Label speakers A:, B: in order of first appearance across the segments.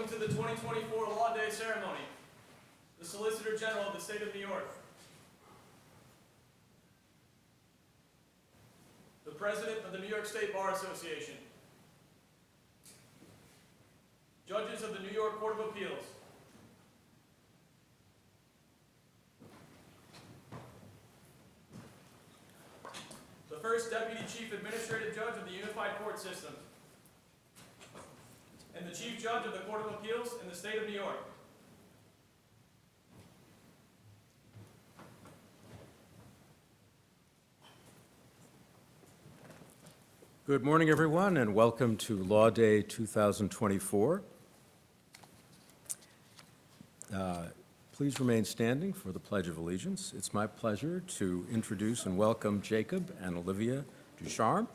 A: Welcome to the 2024 Law Day ceremony. The Solicitor General of the State of New York. The President of the New York State Bar Association. Judges of the New York Court of Appeals. The First Deputy Chief Administrative Judge of the Unified Court System. And the Chief Judge of the Court of Appeals in the State of New York.
B: Good morning, everyone, and welcome to Law Day 2024. Please remain standing for the Pledge of Allegiance. It's my pleasure to introduce and welcome Jacob and Olivia Ducharme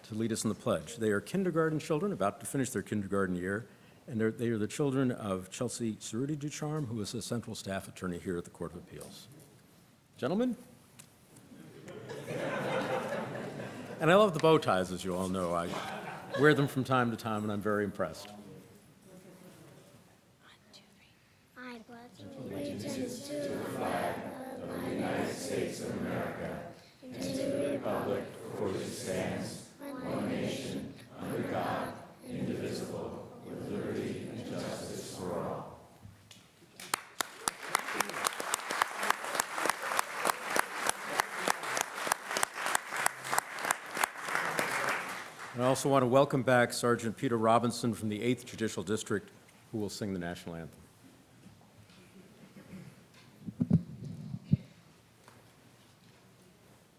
B: to lead us in the pledge. They are kindergarten children about to finish their kindergarten year, and they are the children of Chelsea Cerruti Ducharme, who is a central staff attorney here at the Court of Appeals. Gentlemen? And I love the bow ties, as you all know. I wear them from time to time, and I'm very impressed.
C: I pledge allegiance to the flag of the United States of America and to the republic for which it stands, one nation, under God, indivisible, with liberty and justice for all.
B: And I also want to welcome back Sergeant Peter Robinson from the 8th Judicial District, who will sing the national anthem.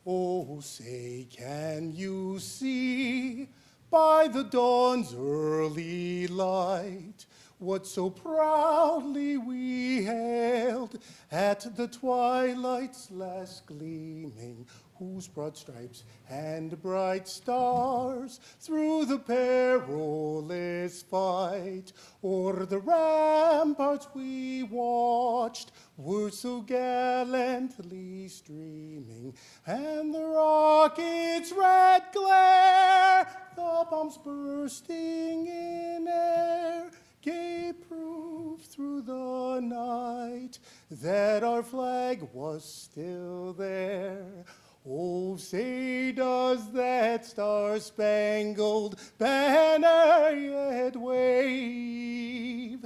D: Oh, say, can you see by the dawn's early light what so proudly we hailed at the twilight's last gleaming, whose broad stripes and bright stars through the perilous fight o'er the ramparts we watched were so gallantly streaming, and the rocket's red glare, the bombs bursting in air, gave proof through the night that our flag was still there. Oh, say, does that star-spangled banner yet wave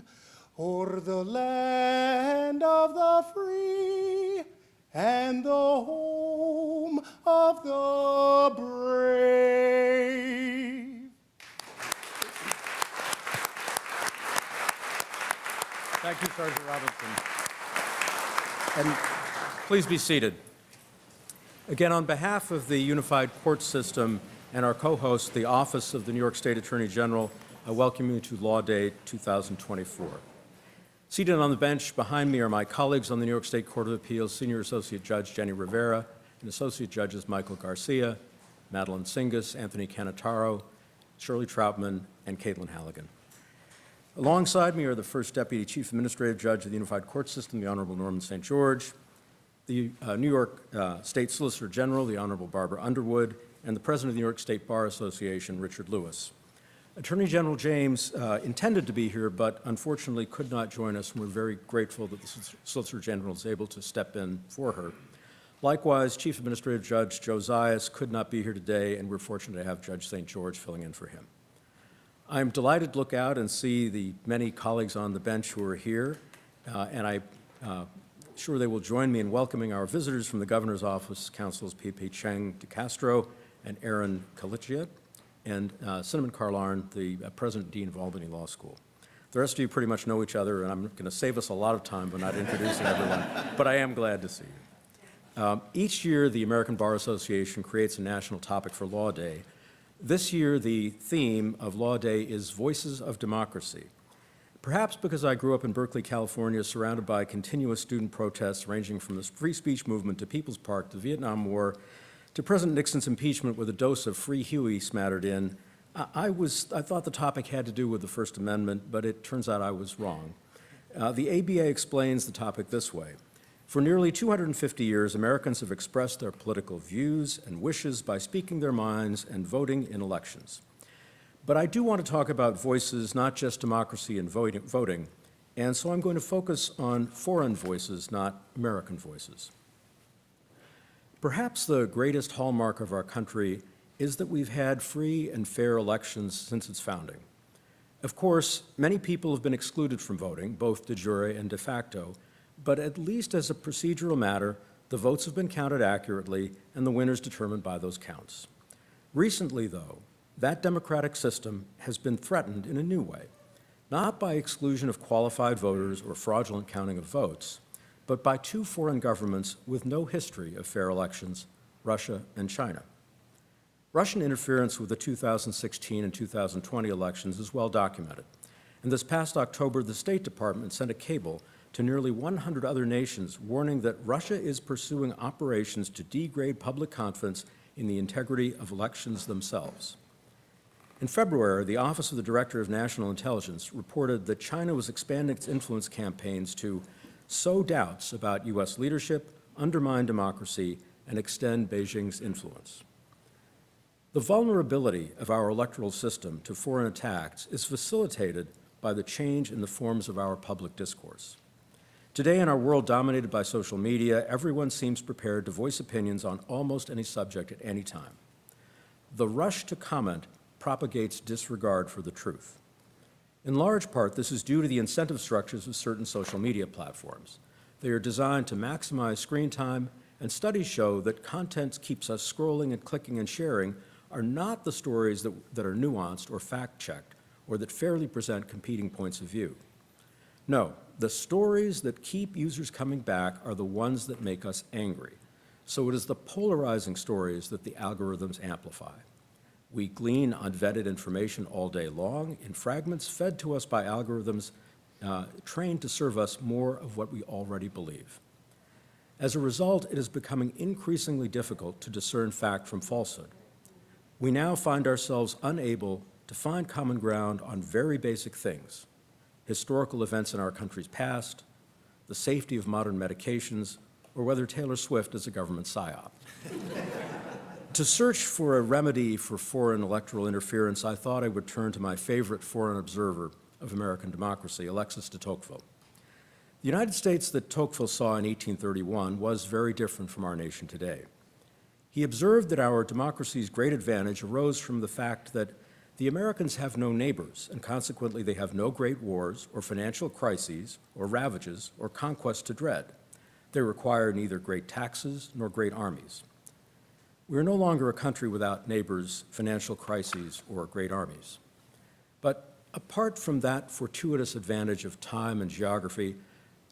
D: o'er the land of the free and the home of the brave?
B: Thank you, Sergeant Robinson. And please be seated. Again, on behalf of the Unified Court System and our co-host, the Office of the New York State Attorney General, I welcome you to Law Day 2024. Seated on the bench behind me are my colleagues on the New York State Court of Appeals, Senior Associate Judge Jenny Rivera, and Associate Judges Michael Garcia, Madeline Singas, Anthony Canataro, Shirley Troutman, and Caitlin Halligan. Alongside me are the First Deputy Chief Administrative Judge of the Unified Court System, the Honorable Norman St. George, the New York State Solicitor General, the Honorable Barbara Underwood, and the President of the New York State Bar Association, Richard Lewis. Attorney General James intended to be here, but unfortunately could not join us, and we're very grateful that the Solicitor General is able to step in for her. Likewise, Chief Administrative Judge Joe Zayas could not be here today, and we're fortunate to have Judge St. George filling in for him. I'm delighted to look out and see the many colleagues on the bench who are here, and I'm sure they will join me in welcoming our visitors from the Governor's Office, Counsels P.P. Cheng de Castro and Aaron Kalichiat, and Cinnamon Carlarn, the President and Dean of Albany Law School. The rest of you pretty much know each other, and I'm going to save us a lot of time by not introducing everyone, but I am glad to see you. Each year, the American Bar Association creates a national topic for Law Day. This year, the theme of Law Day is Voices of Democracy. Perhaps because I grew up in Berkeley, California, surrounded by continuous student protests ranging from the free speech movement to People's Park to Vietnam War to President Nixon's impeachment with a dose of Free Huey smattered in, I thought the topic had to do with the First Amendment, but it turns out I was wrong. The ABA explains the topic this way. For nearly 250 years, Americans have expressed their political views and wishes by speaking their minds and voting in elections. But I do want to talk about voices, not just democracy and voting, and so I'm going to focus on foreign voices, not American voices. Perhaps the greatest hallmark of our country is that we've had free and fair elections since its founding. Of course, many people have been excluded from voting, both de jure and de facto, but at least as a procedural matter, the votes have been counted accurately and the winners determined by those counts. Recently, though, that democratic system has been threatened in a new way, not by exclusion of qualified voters or fraudulent counting of votes, but by two foreign governments with no history of fair elections, Russia and China. Russian interference with the 2016 and 2020 elections is well documented, and this past October, the State Department sent a cable to nearly 100 other nations warning that Russia is pursuing operations to degrade public confidence in the integrity of elections themselves. In February, the Office of the Director of National Intelligence reported that China was expanding its influence campaigns to sow doubts about U.S. leadership, undermine democracy, and extend Beijing's influence. The vulnerability of our electoral system to foreign attacks is facilitated by the change in the forms of our public discourse. Today, in our world dominated by social media, everyone seems prepared to voice opinions on almost any subject at any time. The rush to comment propagates disregard for the truth. In large part, this is due to the incentive structures of certain social media platforms. They are designed to maximize screen time, and studies show that content keeps us scrolling and clicking and sharing are not the stories that are nuanced or fact-checked or that fairly present competing points of view. No, the stories that keep users coming back are the ones that make us angry. So it is the polarizing stories that the algorithms amplify. We glean unvetted information all day long in fragments fed to us by algorithms trained to serve us more of what we already believe. As a result, it is becoming increasingly difficult to discern fact from falsehood. We now find ourselves unable to find common ground on very basic things: historical events in our country's past, the safety of modern medications, or whether Taylor Swift is a government psyop. To search for a remedy for foreign electoral interference, I thought I would turn to my favorite foreign observer of American democracy, Alexis de Tocqueville. The United States that Tocqueville saw in 1831 was very different from our nation today. He observed that our democracy's great advantage arose from the fact that the Americans have no neighbors, and consequently they have no great wars or financial crises or ravages or conquests to dread. They require neither great taxes nor great armies. We are no longer a country without neighbors, financial crises, or great armies. But apart from that fortuitous advantage of time and geography,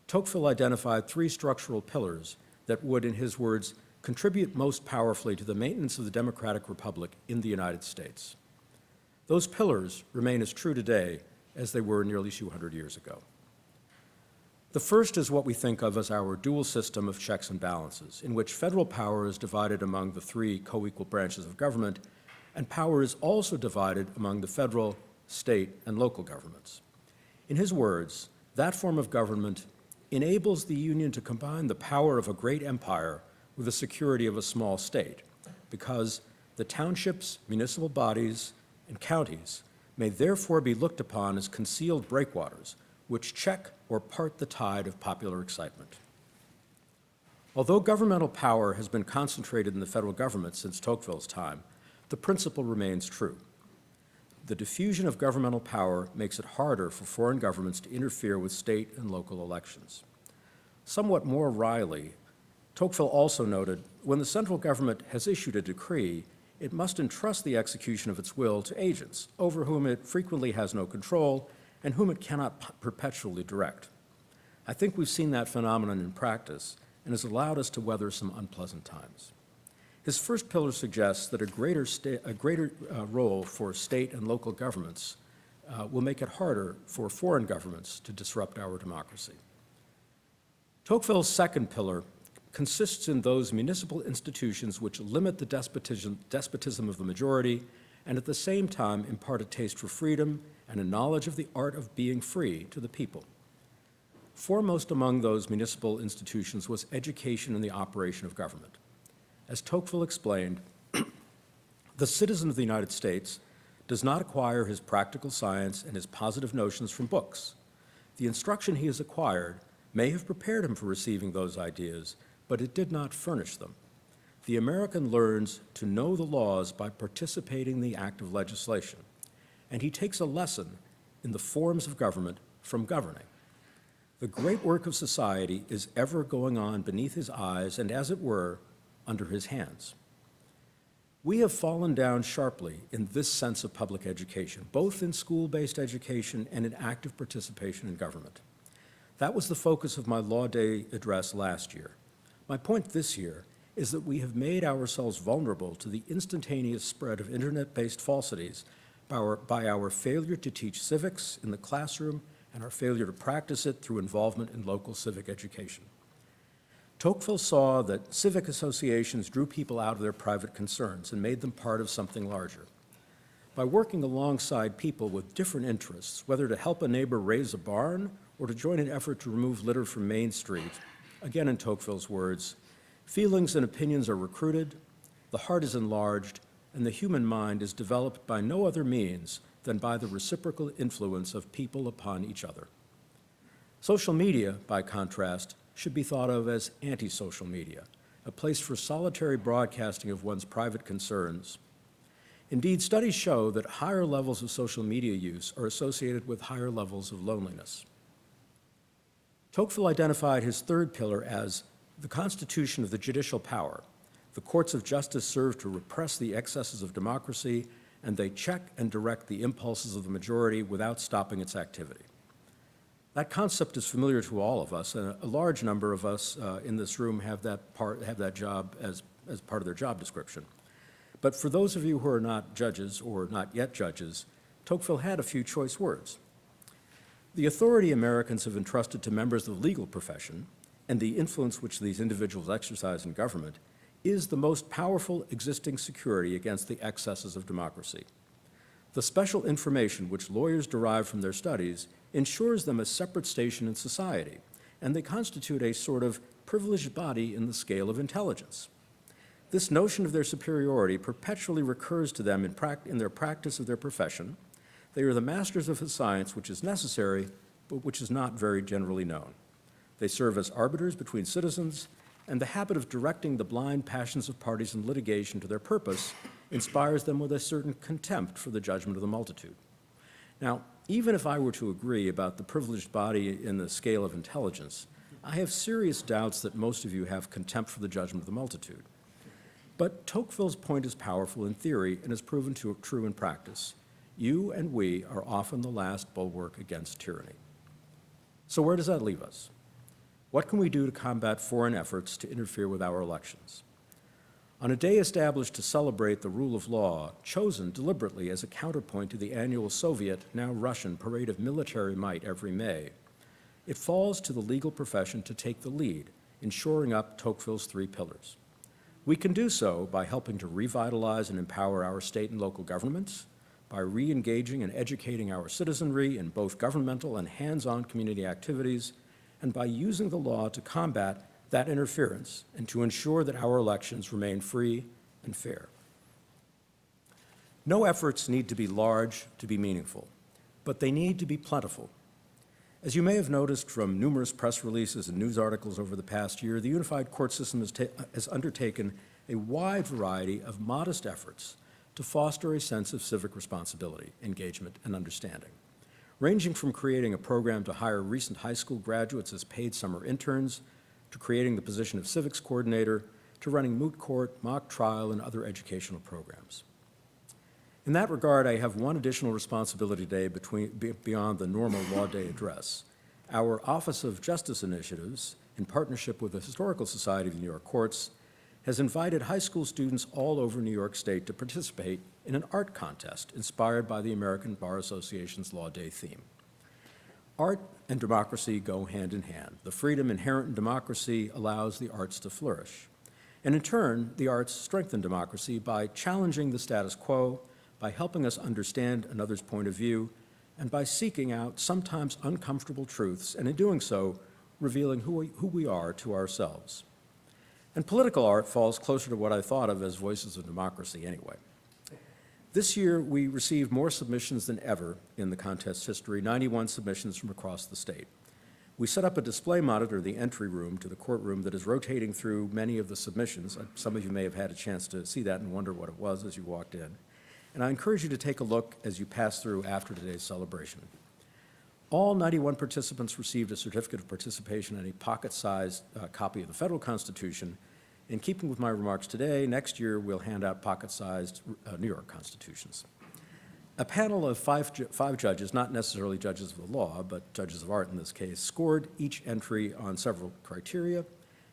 B: Tocqueville identified three structural pillars that would, in his words, contribute most powerfully to the maintenance of the democratic republic in the United States. Those pillars remain as true today as they were nearly 200 years ago. The first is what we think of as our dual system of checks and balances, in which federal power is divided among the three co-equal branches of government, and power is also divided among the federal, state, and local governments. In his words, that form of government enables the Union to combine the power of a great empire with the security of a small state, because the townships, municipal bodies, and counties may therefore be looked upon as concealed breakwaters which check or part the tide of popular excitement. Although governmental power has been concentrated in the federal government since Tocqueville's time, the principle remains true. The diffusion of governmental power makes it harder for foreign governments to interfere with state and local elections. Somewhat more wryly, Tocqueville also noted, when the central government has issued a decree, it must entrust the execution of its will to agents, over whom it frequently has no control and whom it cannot perpetually direct. I think we've seen that phenomenon in practice and has allowed us to weather some unpleasant times. His first pillar suggests that a greater role for state and local governments will make it harder for foreign governments to disrupt our democracy. Tocqueville's second pillar consists in those municipal institutions which limit the despotism of the majority and at the same time impart a taste for freedom and a knowledge of the art of being free to the people. Foremost among those municipal institutions was education and the operation of government. As Tocqueville explained, the citizen of the United States does not acquire his practical science and his positive notions from books. The instruction he has acquired may have prepared him for receiving those ideas, but it did not furnish them. The American learns to know the laws by participating in the act of legislation, and he takes a lesson in the forms of government from governing. The great work of society is ever going on beneath his eyes and, as it were, under his hands. We have fallen down sharply in this sense of public education, both in school-based education and in active participation in government. That was the focus of my Law Day address last year. My point this year is that we have made ourselves vulnerable to the instantaneous spread of internet-based falsities by our failure to teach civics in the classroom and our failure to practice it through involvement in local civic education. Tocqueville saw that civic associations drew people out of their private concerns and made them part of something larger. By working alongside people with different interests, whether to help a neighbor raise a barn or to join an effort to remove litter from Main Street, again in Tocqueville's words, feelings and opinions are recruited, the heart is enlarged, and the human mind is developed by no other means than by the reciprocal influence of people upon each other. Social media, by contrast, should be thought of as anti-social media, a place for solitary broadcasting of one's private concerns. Indeed, studies show that higher levels of social media use are associated with higher levels of loneliness. Tocqueville identified his third pillar as the constitution of the judicial power. The courts of justice serve to repress the excesses of democracy, and they check and direct the impulses of the majority without stopping its activity. That concept is familiar to all of us, and a large number of us in this room have that job as part of their job description. But for those of you who are not judges or not yet judges, Tocqueville had a few choice words. The authority Americans have entrusted to members of the legal profession and the influence which these individuals exercise in government is the most powerful existing security against the excesses of democracy. The special information which lawyers derive from their studies ensures them a separate station in society, and they constitute a sort of privileged body in the scale of intelligence. This notion of their superiority perpetually recurs to them in their practice of their profession. They are the masters of a science which is necessary, but which is not very generally known. They serve as arbiters between citizens, and the habit of directing the blind passions of parties in litigation to their purpose inspires them with a certain contempt for the judgment of the multitude. Now, even if I were to agree about the privileged body in the scale of intelligence, I have serious doubts that most of you have contempt for the judgment of the multitude. But Tocqueville's point is powerful in theory and is proven true in practice. You and we are often the last bulwark against tyranny. So where does that leave us? What can we do to combat foreign efforts to interfere with our elections? On a day established to celebrate the rule of law, chosen deliberately as a counterpoint to the annual Soviet, now Russian, parade of military might every May, it falls to the legal profession to take the lead in shoring up Tocqueville's three pillars. We can do so by helping to revitalize and empower our state and local governments, by re-engaging and educating our citizenry in both governmental and hands-on community activities, and by using the law to combat that interference and to ensure that our elections remain free and fair. No efforts need to be large to be meaningful, but they need to be plentiful. As you may have noticed from numerous press releases and news articles over the past year, the unified court system has undertaken a wide variety of modest efforts to foster a sense of civic responsibility, engagement, and understanding, ranging from creating a program to hire recent high school graduates as paid summer interns, to creating the position of civics coordinator, to running moot court, mock trial, and other educational programs. In that regard, I have one additional responsibility today beyond the normal Law Day address. Our Office of Justice Initiatives, in partnership with the Historical Society of New York Courts, has invited high school students all over New York State to participate in an art contest inspired by the American Bar Association's Law Day theme. Art and democracy go hand in hand. The freedom inherent in democracy allows the arts to flourish. And in turn, the arts strengthen democracy by challenging the status quo, by helping us understand another's point of view, and by seeking out sometimes uncomfortable truths, and in doing so, revealing who we are to ourselves. And political art falls closer to what I thought of as voices of democracy anyway. This year, we received more submissions than ever in the contest's history, 91 submissions from across the state. We set up a display monitor in the entry room to the courtroom that is rotating through many of the submissions. Some of you may have had a chance to see that and wonder what it was as you walked in. And I encourage you to take a look as you pass through after today's celebration. All 91 participants received a certificate of participation and a pocket-sized copy of the federal Constitution. In keeping with my remarks today, next year we'll hand out pocket-sized New York Constitutions. A panel of five judges, not necessarily judges of the law, but judges of art in this case, scored each entry on several criteria,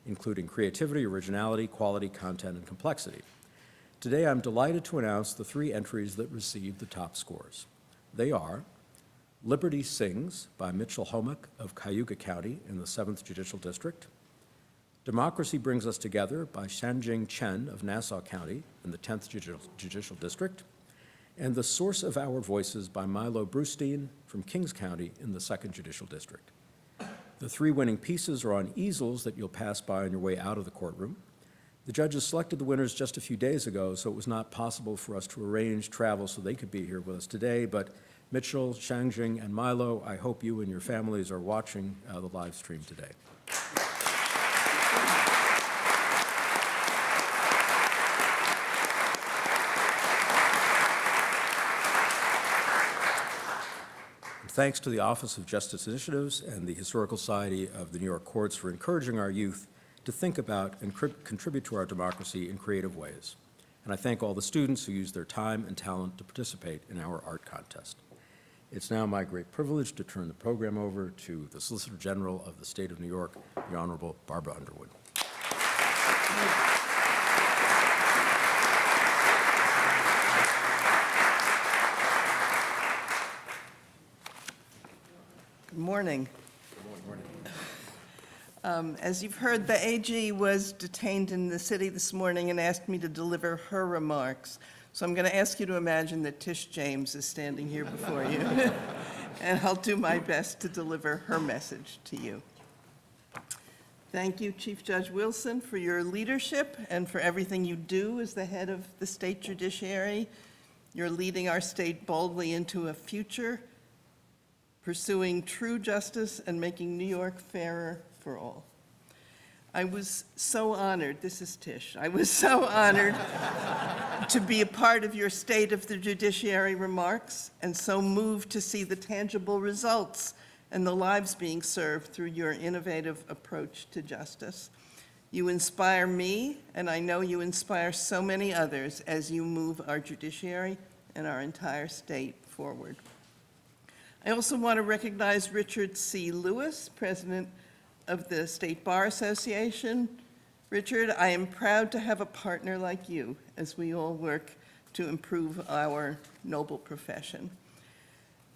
B: including creativity, originality, quality, content, and complexity. Today, I'm delighted to announce the 3 entries that received the top scores. They are Liberty Sings by Mitchell Homack of Cayuga County in the 7th Judicial District, Democracy Brings Us Together by Shanjing Chen of Nassau County in the 10th Judicial District, and The Source of Our Voices by Milo Brustein from Kings County in the 2nd Judicial District. The 3 winning pieces are on easels that you'll pass by on your way out of the courtroom. The judges selected the winners just a few days ago, so it was not possible for us to arrange travel so they could be here with us today, but Mitchell, Shangjing, and Milo, I hope you and your families are watching the live stream today. Thanks to the Office of Justice Initiatives and the Historical Society of the New York Courts for encouraging our youth to think about and contribute to our democracy in creative ways. And I thank all the students who use their time and talent to participate in our art contest. It's now my great privilege to turn the program over to the Solicitor General of the State of New York, the Honorable Barbara Underwood.
E: Good morning. As you've heard, the AG was detained in the city this morning and asked me to deliver her remarks. So I'm going to ask you to imagine that Tish James is standing here before you, and I'll do my best to deliver her message to you. Thank you, Chief Judge Wilson, for your leadership and for everything you do as the head of the state judiciary. You're leading our state boldly into a future, pursuing true justice and making New York fairer for all. I was so honored, this is Tish, I was so honored to be a part of your State of the Judiciary remarks and so moved to see the tangible results and the lives being served through your innovative approach to justice. You inspire me, and I know you inspire so many others as you move our judiciary and our entire state forward. I also want to recognize Richard C. Lewis, President of the State Bar Association. Richard, I am proud to have a partner like you as we all work to improve our noble profession.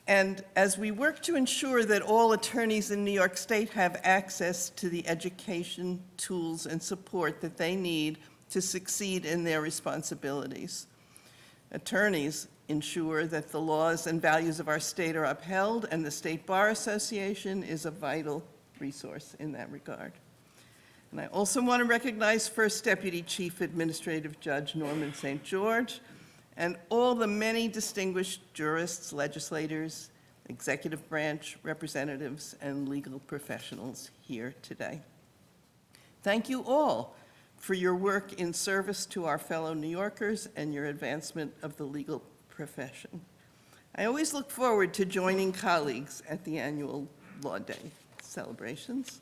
E: And as we work to ensure that all attorneys in New York State have access to the education, tools, and support that they need to succeed in their responsibilities. Attorneys ensure that the laws and values of our state are upheld, and the State Bar Association is a vital resource in that regard. And I also want to recognize First Deputy Chief Administrative Judge Norman St. George and all the many distinguished jurists, legislators, executive branch representatives, and legal professionals here today. Thank you all for your work in service to our fellow New Yorkers and your advancement of the legal profession. I always look forward to joining colleagues at the annual Law Day celebrations.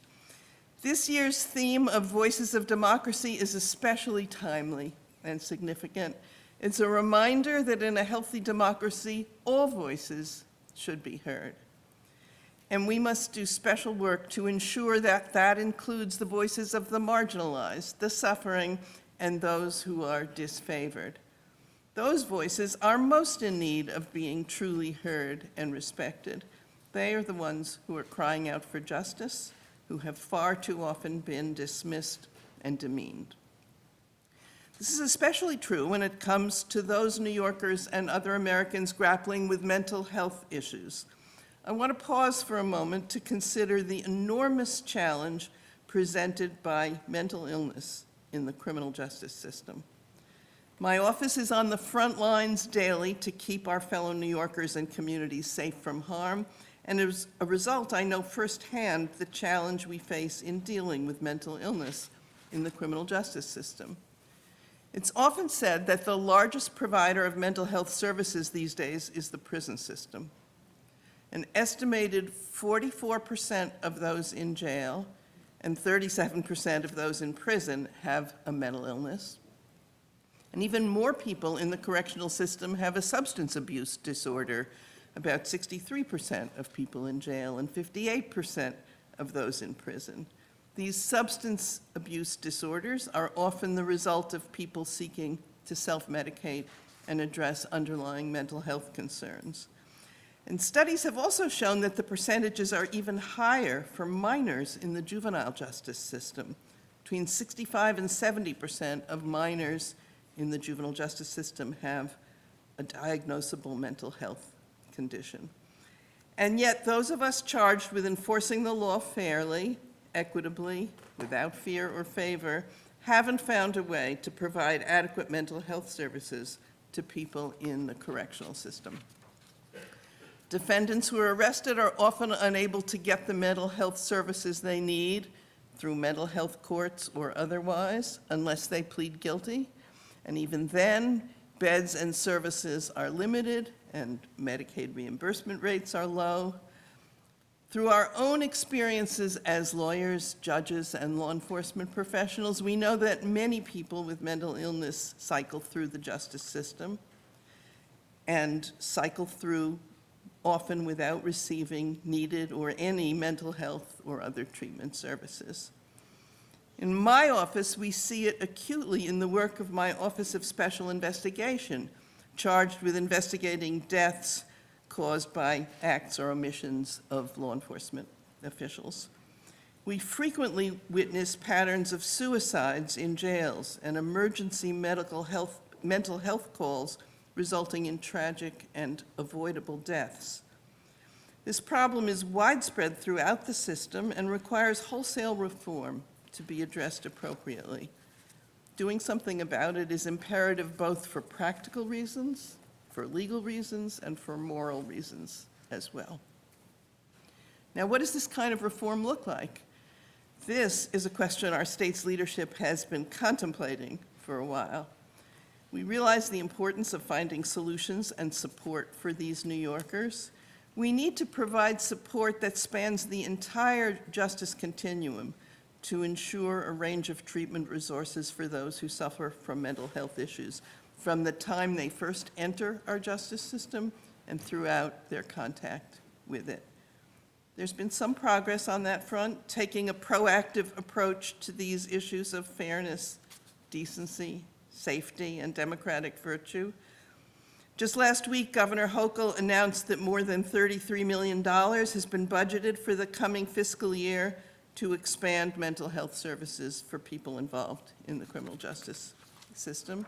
E: This year's theme of Voices of Democracy is especially timely and significant. It's a reminder that in a healthy democracy, all voices should be heard. And we must do special work to ensure that that includes the voices of the marginalized, the suffering, and those who are disfavored. Those voices are most in need of being truly heard and respected. They are the ones who are crying out for justice, who have far too often been dismissed and demeaned. This is especially true when it comes to those New Yorkers and other Americans grappling with mental health issues. I want to pause for a moment to consider the enormous challenge presented by mental illness in the criminal justice system. My office is on the front lines daily to keep our fellow New Yorkers and communities safe from harm, and as a result, I know firsthand the challenge we face in dealing with mental illness in the criminal justice system. It's often said that the largest provider of mental health services these days is the prison system. An estimated 44% of those in jail and 37% of those in prison have a mental illness. And even more people in the correctional system have a substance abuse disorder. About 63% of people in jail and 58% of those in prison. These substance abuse disorders are often the result of people seeking to self-medicate and address underlying mental health concerns. And studies have also shown that the percentages are even higher for minors in the juvenile justice system. Between 65 and 70% of minors in the juvenile justice system have a diagnosable mental health condition. And yet, those of us charged with enforcing the law fairly, equitably, without fear or favor, haven't found a way to provide adequate mental health services to people in the correctional system. Defendants who are arrested are often unable to get the mental health services they need through mental health courts or otherwise, unless they plead guilty. And even then, beds and services are limited and Medicaid reimbursement rates are low. Through our own experiences as lawyers, judges, and law enforcement professionals, we know that many people with mental illness cycle through the justice system and cycle through often without receiving needed or any mental health or other treatment services. In my office, we see it acutely in the work of my Office of Special Investigation, charged with investigating deaths caused by acts or omissions of law enforcement officials. We frequently witness patterns of suicides in jails and emergency mental health calls resulting in tragic and avoidable deaths. This problem is widespread throughout the system and requires wholesale reform to be addressed appropriately. Doing something about it is imperative both for practical reasons, for legal reasons, and for moral reasons as well. Now, what does this kind of reform look like? This is a question our state's leadership has been contemplating for a while. We realize the importance of finding solutions and support for these New Yorkers. We need to provide support that spans the entire justice continuum to ensure a range of treatment resources for those who suffer from mental health issues, from the time they first enter our justice system and throughout their contact with it. There's been some progress on that front, taking a proactive approach to these issues of fairness, decency, safety, and democratic virtue. Just last week, Governor Hochul announced that more than $33 million has been budgeted for the coming fiscal year to expand mental health services for people involved in the criminal justice system.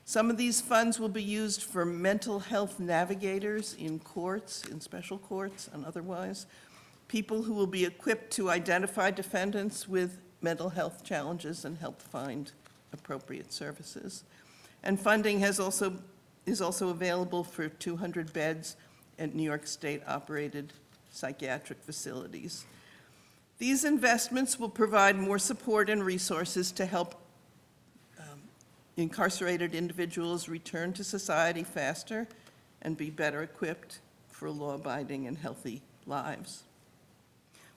E: Some of these funds will be used for mental health navigators in courts, in special courts and otherwise, people who will be equipped to identify defendants with mental health challenges and help find appropriate services. And funding is also available for 200 beds at New York State-operated psychiatric facilities. These investments will provide more support and resources to help incarcerated individuals return to society faster and be better equipped for law-abiding and healthy lives.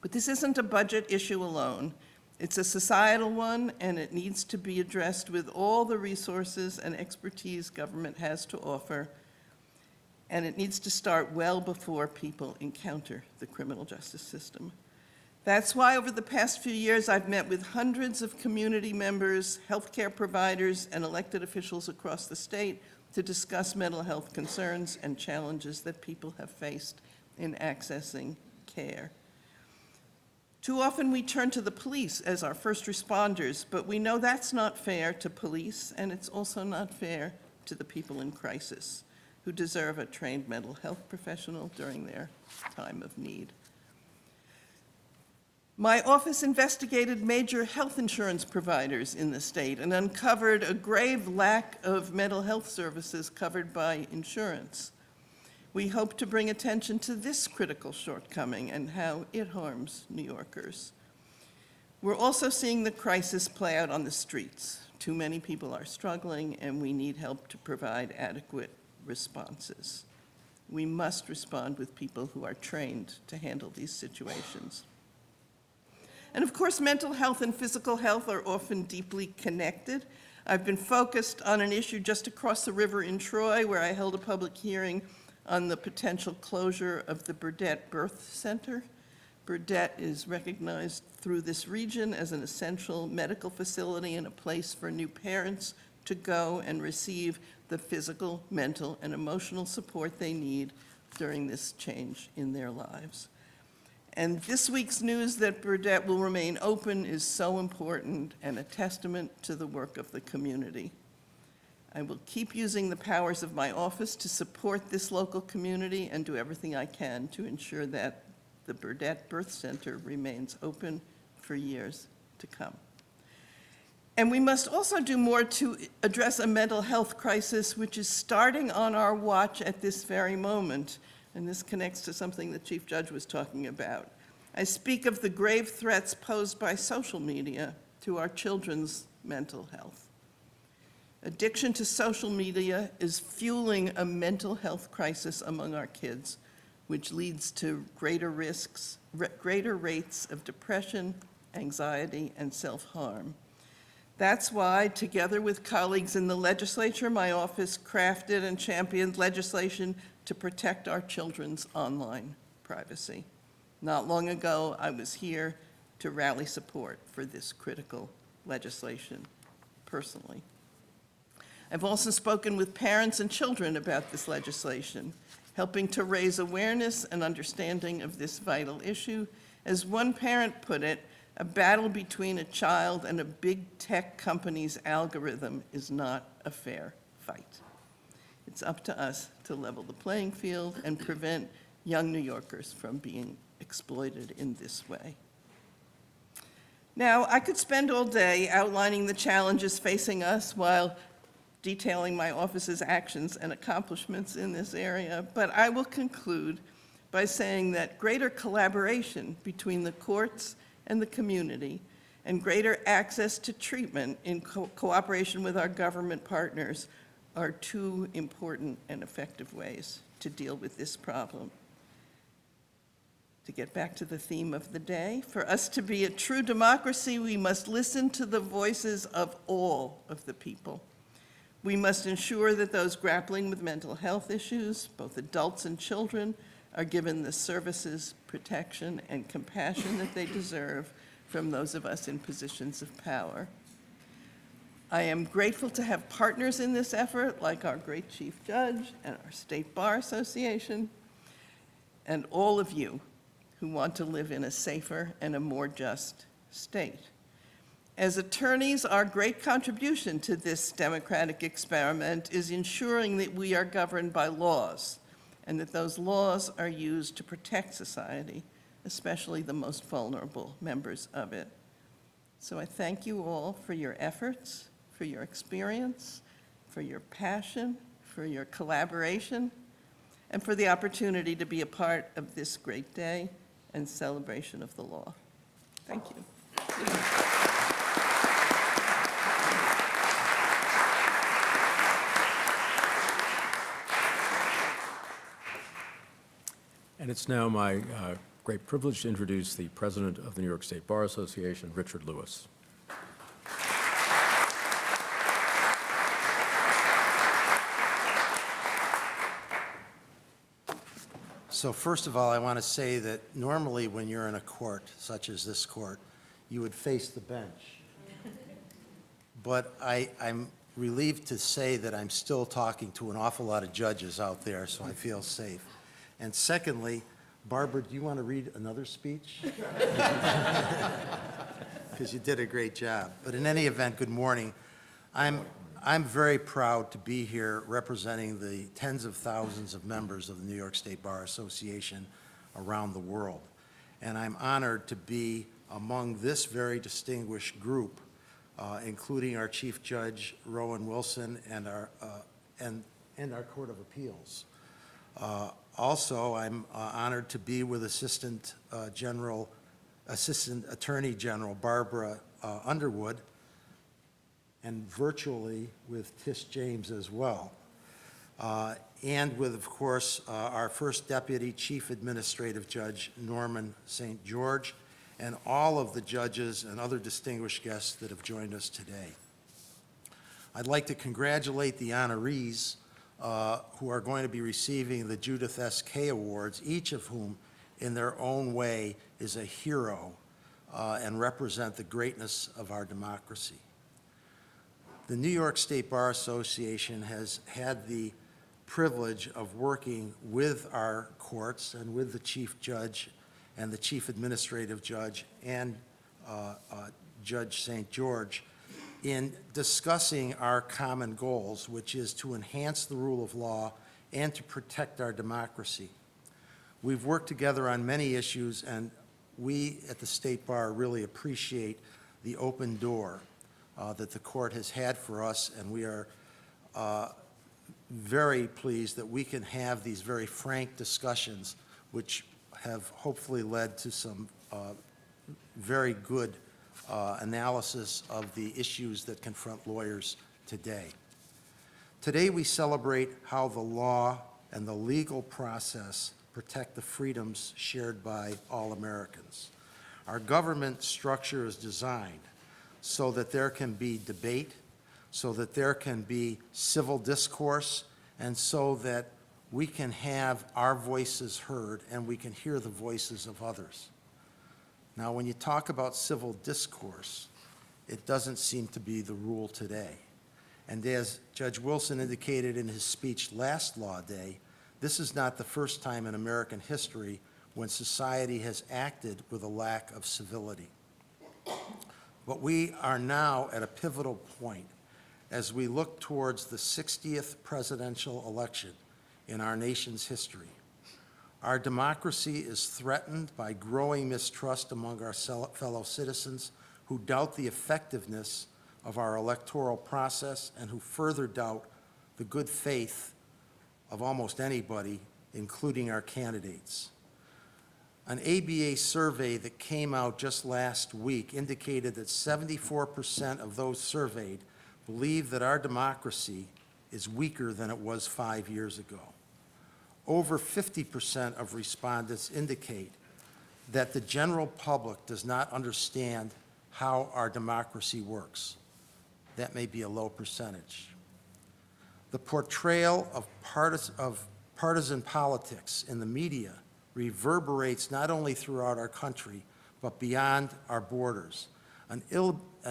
E: But this isn't a budget issue alone. It's a societal one, and it needs to be addressed with all the resources and expertise government has to offer, and it needs to start well before people encounter the criminal justice system. That's why over the past few years, I've met with hundreds of community members, healthcare providers, and elected officials across the state to discuss mental health concerns and challenges that people have faced in accessing care. Too often we turn to the police as our first responders, but we know that's not fair to police, and it's also not fair to the people in crisis who deserve a trained mental health professional during their time of need. My office investigated major health insurance providers in the state and uncovered a grave lack of mental health services covered by insurance. We hope to bring attention to this critical shortcoming and how it harms New Yorkers. We're also seeing the crisis play out on the streets. Too many people are struggling, and we need help to provide adequate responses. We must respond with people who are trained to handle these situations. And of course, mental health and physical health are often deeply connected. I've been focused on an issue just across the river in Troy, where I held a public hearing on the potential closure of the Burdett Birth Center. Burdett is recognized through this region as an essential medical facility and a place for new parents to go and receive the physical, mental, and emotional support they need during this change in their lives. And this week's news that Burdett will remain open is so important and a testament to the work of the community. I will keep using the powers of my office to support this local community and do everything I can to ensure that the Burdett Birth Center remains open for years to come. And we must also do more to address a mental health crisis which is starting on our watch at this very moment. And this connects to something the Chief Judge was talking about. I speak of the grave threats posed by social media to our children's mental health. Addiction to social media is fueling a mental health crisis among our kids, which leads to greater rates of depression, anxiety, and self-harm. That's why, together with colleagues in the legislature, my office crafted and championed legislation to protect our children's online privacy. Not long ago, I was here to rally support for this critical legislation personally. I've also spoken with parents and children about this legislation, helping to raise awareness and understanding of this vital issue. As one parent put it, a battle between a child and a big tech company's algorithm is not a fair fight. It's up to us to level the playing field and prevent young New Yorkers from being exploited in this way. Now, I could spend all day outlining the challenges facing us while detailing my office's actions and accomplishments in this area, but I will conclude by saying that greater collaboration between the courts and the community and greater access to treatment in cooperation with our government partners are two important and effective ways to deal with this problem. To get back to the theme of the day, for us to be a true democracy, we must listen to the voices of all of the people. We must ensure that those grappling with mental health issues, both adults and children, are given the services, protection, and compassion that they deserve from those of us in positions of power. I am grateful to have partners in this effort, like our great Chief Judge and our State Bar Association, and all of you who want to live in a safer and a more just state. As attorneys, our great contribution to this democratic experiment is ensuring that we are governed by laws, and that those laws are used to protect society, especially the most vulnerable members of it. So I thank you all for your efforts, for your experience, for your passion, for your collaboration, and for the opportunity to be a part of this great day and celebration of the law. Thank you.
B: And it's now my great privilege to introduce the President of the New York State Bar Association, Richard Lewis.
F: So first of all, I want to say that normally when you're in a court, such as this court, you would face the bench. But I'm relieved to say that I'm still talking to an awful lot of judges out there, so I feel safe. And secondly, Barbara, do you want to read another speech? Because you did a great job. But in any event, good morning. I'm very proud to be here representing the tens of thousands of members of the New York State Bar Association around the world. And I'm honored to be among this very distinguished group, including our Chief Judge, Rowan Wilson, and our Court of Appeals. Also, I'm honored to be with Assistant Attorney General Barbara Underwood, and virtually with Tish James as well. And with, of course, our first Deputy Chief Administrative Judge, Norman St. George, and all of the judges and other distinguished guests that have joined us today. I'd like to congratulate the honorees who are going to be receiving the Judith S. Kay Awards, each of whom, in their own way, is a hero and represent the greatness of our democracy. The New York State Bar Association has had the privilege of working with our courts and with the Chief Judge and the Chief Administrative Judge and Judge St. George in discussing our common goals, which is to enhance the rule of law and to protect our democracy. We've worked together on many issues, and we at the State Bar really appreciate the open door that the court has had for us, and we are very pleased that we can have these very frank discussions, which have hopefully led to some very good analysis of the issues that confront lawyers today. Today we celebrate how the law and the legal process protect the freedoms shared by all Americans. Our government structure is designed so that there can be debate, so that there can be civil discourse, and so that we can have our voices heard and we can hear the voices of others. Now, when you talk about civil discourse, it doesn't seem to be the rule today. And as Judge Wilson indicated in his speech last Law Day, this is not the first time in American history when society has acted with a lack of civility. But we are now at a pivotal point as we look towards the 60th presidential election in our nation's history. Our democracy is threatened by growing mistrust among our fellow citizens who doubt the effectiveness of our electoral process and who further doubt the good faith of almost anybody, including our candidates. An ABA survey that came out just last week indicated that 74% of those surveyed believe that our democracy is weaker than it was 5 years ago. Over 50% of respondents indicate that the general public does not understand how our democracy works. That may be a low percentage. The portrayal of partisan politics in the media reverberates not only throughout our country, but beyond our borders. An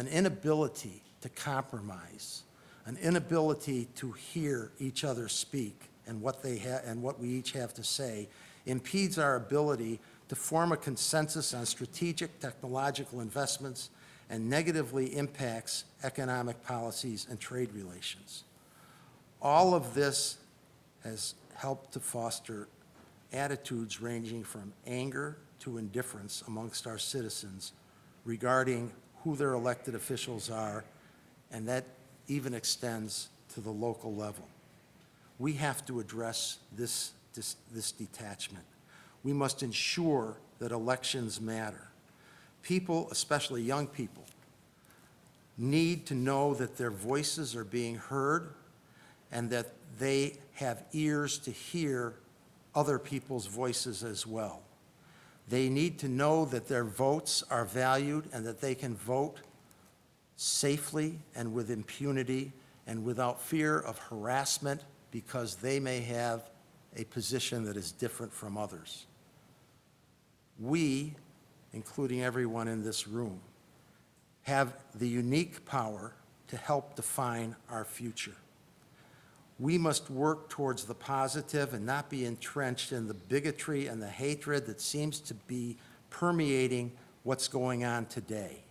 F: inability to compromise, an inability to hear each other speak and what we each have to say impedes our ability to form a consensus on strategic technological investments and negatively impacts economic policies and trade relations. All of this has helped to foster attitudes ranging from anger to indifference amongst our citizens regarding who their elected officials are, and that even extends to the local level. We have to address this detachment. We must ensure that elections matter. People, especially young people, need to know that their voices are being heard and that they have ears to hear other people's voices as well. They need to know that their votes are valued and that they can vote safely and with impunity and without fear of harassment because they may have a position that is different from others. We, including everyone in this room, have the unique power to help define our future. We must work towards the positive and not be entrenched in the bigotry and the hatred that seems to be permeating what's going on today.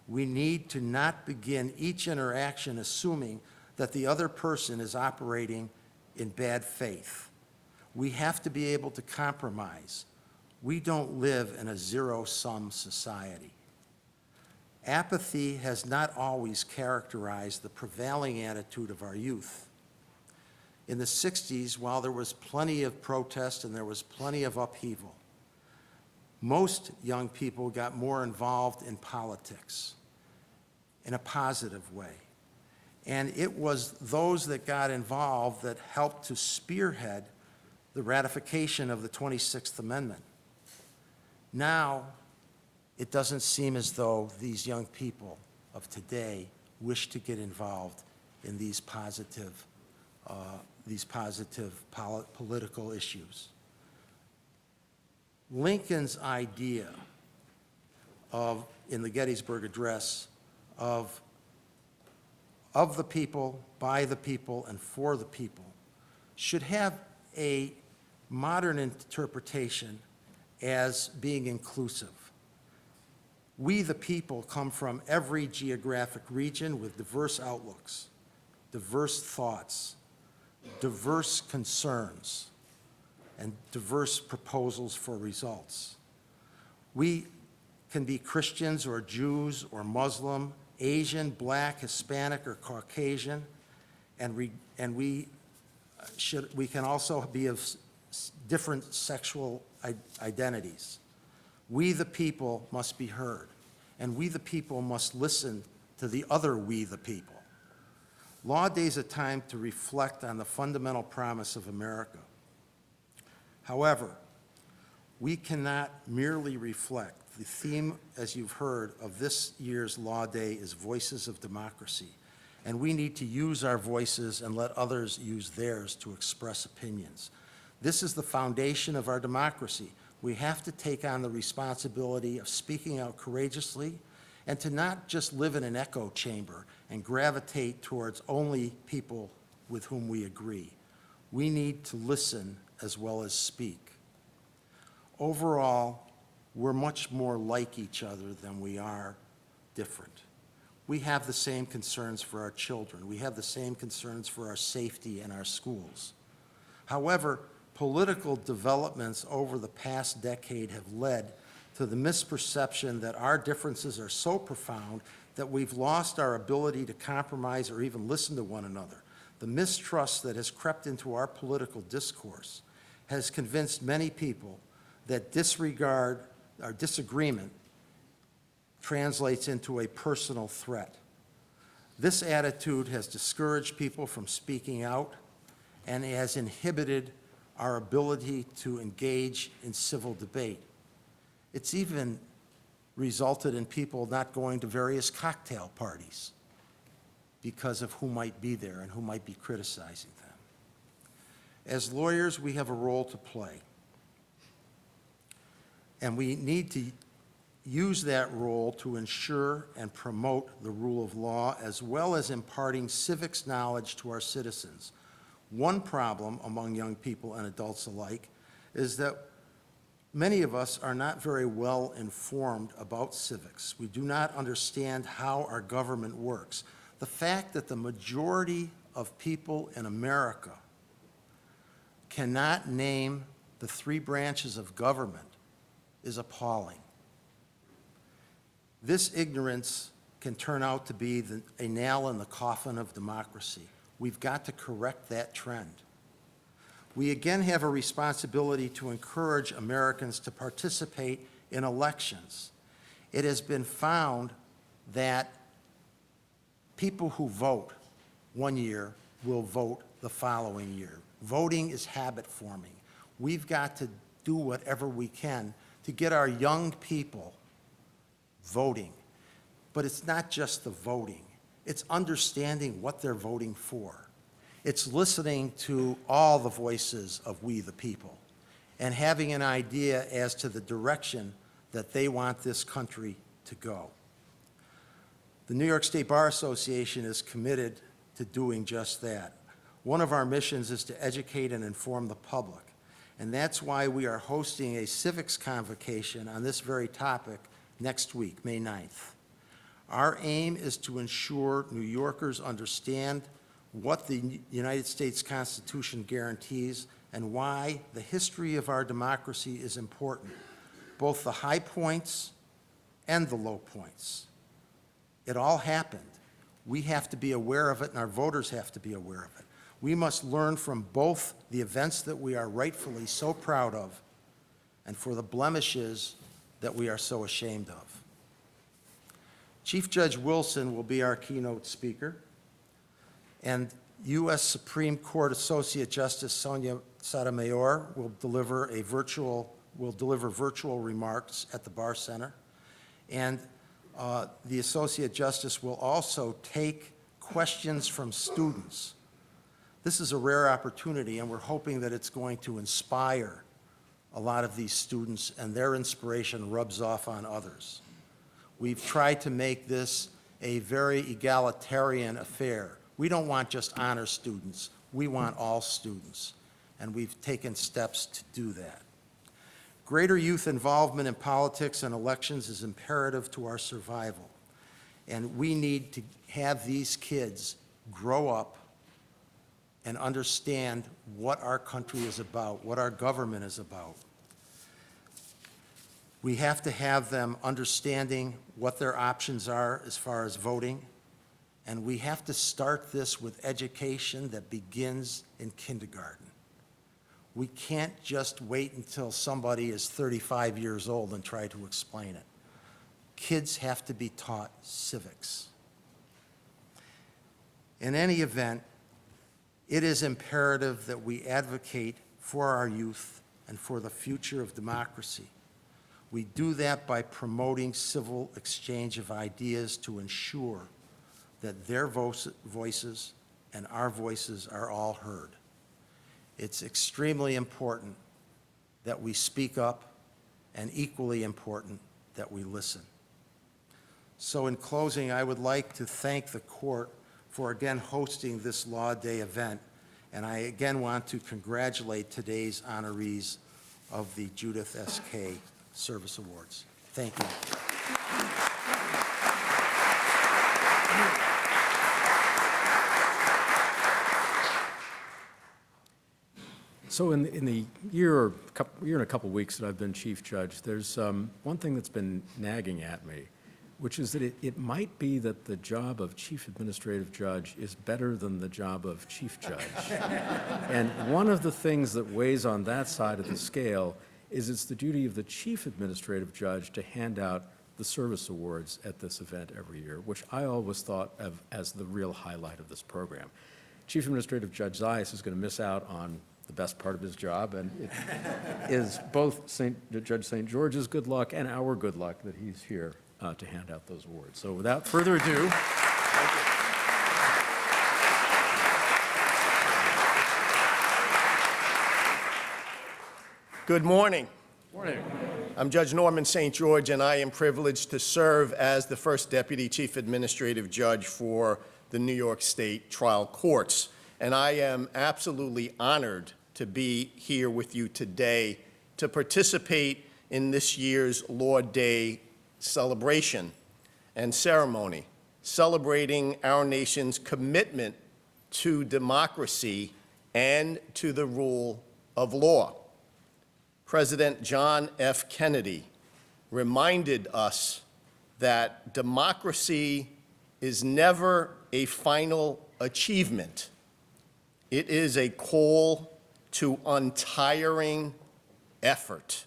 F: We need to not begin each interaction assuming that the other person is operating in bad faith. We have to be able to compromise. We don't live in a zero-sum society. Apathy has not always characterized the prevailing attitude of our youth. In the 60s, while there was plenty of protest and there was plenty of upheaval, most young people got more involved in politics in a positive way. And it was those that got involved that helped to spearhead the ratification of the 26th Amendment. Now, it doesn't seem as though these young people of today wish to get involved in these positive political issues. Lincoln's idea of, in the Gettysburg Address, of the people, by the people, and for the people, should have a modern interpretation as being inclusive. We, the people, come from every geographic region with diverse outlooks, diverse thoughts, diverse concerns, and diverse proposals for results. We can be Christians or Jews or Muslim, Asian, Black, Hispanic, or Caucasian, and we can also be of different sexual identities. We, the people, must be heard, and we, the people, must listen to the other we, the people. Law Day is a time to reflect on the fundamental promise of America. However, we cannot merely reflect. The theme, as you've heard, of this year's Law Day is Voices of Democracy, and we need to use our voices and let others use theirs to express opinions. This is the foundation of our democracy. We have to take on the responsibility of speaking out courageously and to not just live in an echo chamber and gravitate towards only people with whom we agree. We need to listen as well as speak. Overall, we're much more like each other than we are different. We have the same concerns for our children. We have the same concerns for our safety and our schools. However, political developments over the past decade have led to the misperception that our differences are so profound that we've lost our ability to compromise or even listen to one another. The mistrust that has crept into our political discourse has convinced many people that disregard or disagreement translates into a personal threat. This attitude has discouraged people from speaking out and has inhibited our ability to engage in civil debate. It's even resulted in people not going to various cocktail parties because of who might be there and who might be criticizing them. As lawyers, we have a role to play, and we need to use that role to ensure and promote the rule of law, as well as imparting civics knowledge to our citizens. One problem among young people and adults alike is that many of us are not very well informed about civics. We do not understand how our government works. The fact that the majority of people in America cannot name the 3 branches of government is appalling. This ignorance can turn out to be a nail in the coffin of democracy. We've got to correct that trend. We again have a responsibility to encourage Americans to participate in elections. It has been found that people who vote one year will vote the following year. Voting is habit forming. We've got to do whatever we can to get our young people voting. But it's not just the voting. It's understanding what they're voting for. It's listening to all the voices of we the people and having an idea as to the direction that they want this country to go. The New York State Bar Association is committed to doing just that. One of our missions is to educate and inform the public, and that's why we are hosting a civics convocation on this very topic next week, May 9th. Our aim is to ensure New Yorkers understand what the United States Constitution guarantees and why the history of our democracy is important, both the high points and the low points. It all happened. We have to be aware of it, and our voters have to be aware of it. We must learn from both the events that we are rightfully so proud of and for the blemishes that we are so ashamed of. Chief Judge Wilson will be our keynote speaker, and U.S. Supreme Court Associate Justice Sonia Sotomayor will deliver virtual remarks at the Bar Center, and the Associate Justice will also take questions from students. This is a rare opportunity, and we're hoping that it's going to inspire a lot of these students, and their inspiration rubs off on others. We've tried to make this a very egalitarian affair. We don't want just honor students. We want all students, and we've taken steps to do that. Greater youth involvement in politics and elections is imperative to our survival, and we need to have these kids grow up and understand what our country is about, what our government is about. We have to have them understanding what their options are as far as voting, and we have to start this with education that begins in kindergarten. We can't just wait until somebody is 35 years old and try to explain it. Kids have to be taught civics. In any event, it is imperative that we advocate for our youth and for the future of democracy. We do that by promoting civil exchange of ideas to ensure that their voices and our voices are all heard. It's extremely important that we speak up, and equally important that we listen. So in closing, I would like to thank the court for again hosting this Law Day event, and I again want to congratulate today's honorees of the Judith S. K. Service Awards. Thank you.
B: So in the year and a couple weeks that I've been Chief Judge, there's one thing that's been nagging at me, which is that it might be that the job of Chief Administrative Judge is better than the job of Chief Judge. And one of the things that weighs on that side of the scale is it's the duty of the Chief Administrative Judge to hand out the service awards at this event every year, which I always thought of as the real highlight of this program. Chief Administrative Judge Zayas is going to miss out on the best part of his job, and it is both Judge St. George's good luck and our good luck that he's here to hand out those awards. So without further ado,
G: Good morning.
B: morning.
G: I'm Judge Norman St. George, and I am privileged to serve as the first Deputy Chief Administrative Judge for the New York State Trial Courts. And I am absolutely honored to be here with you today to participate in this year's Law Day celebration and ceremony, celebrating our nation's commitment to democracy and to the rule of law. President John F. Kennedy reminded us that democracy is never a final achievement. It is a call to untiring effort.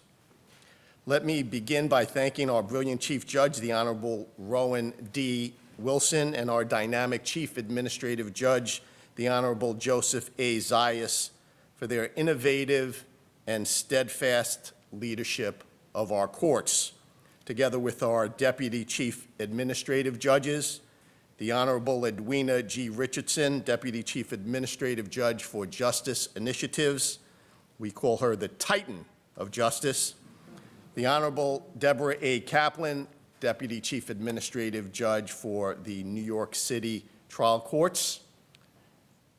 G: Let me begin by thanking our brilliant Chief Judge, the Honorable Rowan D. Wilson, and our dynamic Chief Administrative Judge, the Honorable Joseph A. Zayas, for their innovative and steadfast leadership of our courts, together with our Deputy Chief Administrative Judges, the Honorable Edwina G. Richardson, Deputy Chief Administrative Judge for Justice Initiatives. We call her the Titan of Justice. The Honorable Deborah A. Kaplan, Deputy Chief Administrative Judge for the New York City Trial Courts.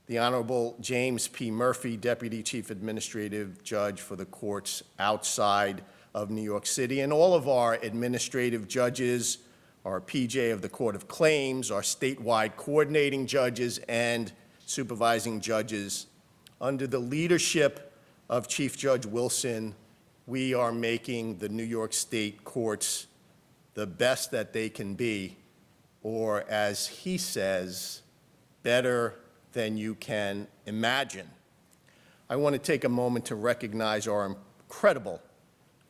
G: The Honorable James P. Murphy, Deputy Chief Administrative Judge for the courts outside of New York City, and all of our administrative judges, our PJ of the Court of Claims, our statewide coordinating judges, and supervising judges. Under the leadership of Chief Judge Wilson, we are making the New York State courts the best that they can be or as he says, better than you can imagine. I want to take a moment to recognize our incredible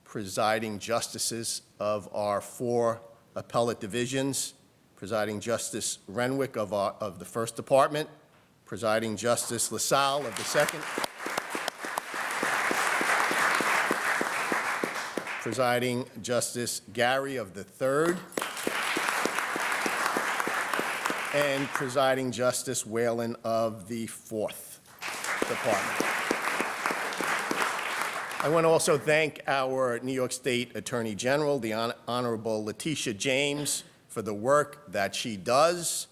G: presiding justices of our 4 appellate divisions, Presiding Justice Renwick of the First Department, Presiding Justice LaSalle of the Second, Presiding Justice Gary of the Third, and Presiding Justice Whalen of the Fourth Department. I want to also thank our New York State Attorney General, the Honorable Letitia James, for the work that she does,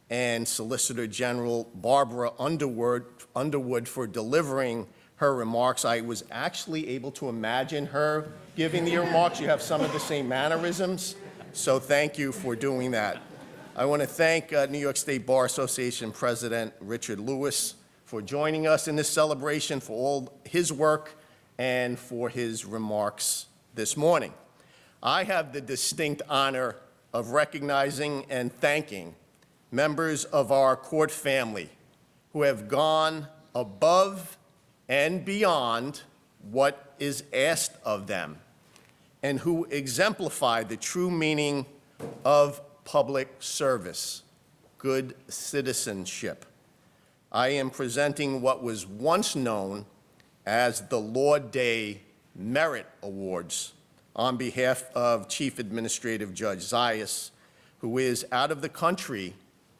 G: and Solicitor General Barbara Underwood for delivering her remarks. I was actually able to imagine her giving the remarks. You have some of the same mannerisms, so thank you for doing that. I want to thank New York State Bar Association President Richard Lewis for joining us in this celebration, for all his work, and for his remarks this morning. I have the distinct honor of recognizing and thanking members of our court family who have gone above and beyond what is asked of them and who exemplify the true meaning of public service, good citizenship. I am presenting what was once known as the Lord Day Merit Awards on behalf of Chief Administrative Judge Zayas, who is out of the country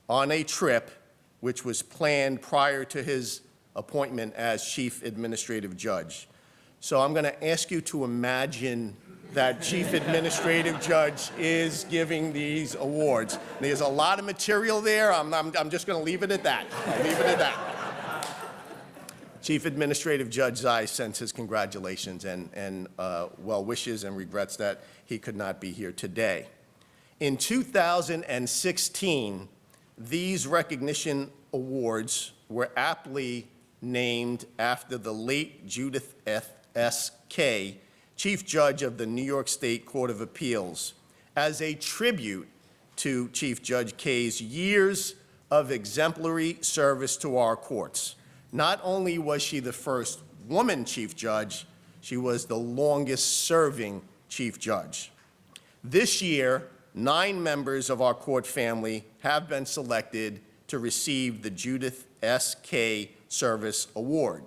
G: on a trip which was planned prior to his appointment as Chief Administrative Judge. So I'm going to ask you to imagine that Chief Administrative Judge is giving these awards. There's a lot of material there. I'm just going to leave it at that. I'll leave it at that. Chief Administrative Judge Zayas sends his congratulations and well wishes and regrets that he could not be here today. In 2016, these recognition awards were aptly named after the late Judith S. Kaye, Chief Judge of the New York State Court of Appeals, as a tribute to Chief Judge Kaye's years of exemplary service to our courts. Not only was she the first woman Chief Judge, she was the longest-serving Chief Judge. This year, 9 members of our court family have been selected to receive the Judith S. Kaye Service Award.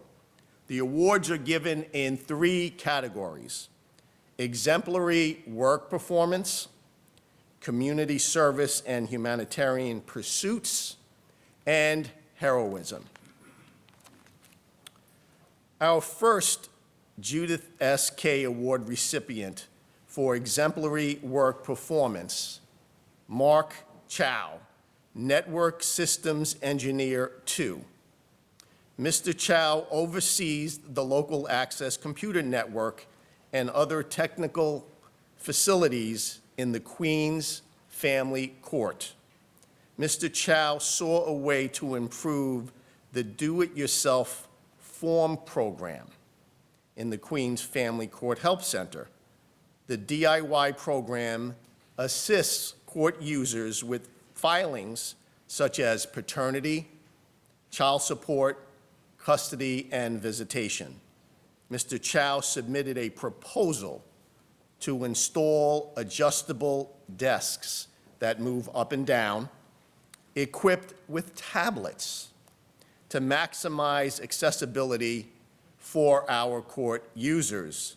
G: The awards are given in 3 categories: exemplary work performance, community service and humanitarian pursuits, and heroism. Our first Judith S. Kaye Award recipient for exemplary work performance, Mark Chow, Network Systems Engineer 2. Mr. Chow oversees the local access computer network and other technical facilities in the Queens Family Court. Mr. Chow saw a way to improve the do-it-yourself form program in the Queens Family Court Help Center. The DIY program assists court users with filings such as paternity, child support, custody, and visitation. Mr. Chow submitted a proposal to install adjustable desks that move up and down, equipped with tablets to maximize accessibility for our court users.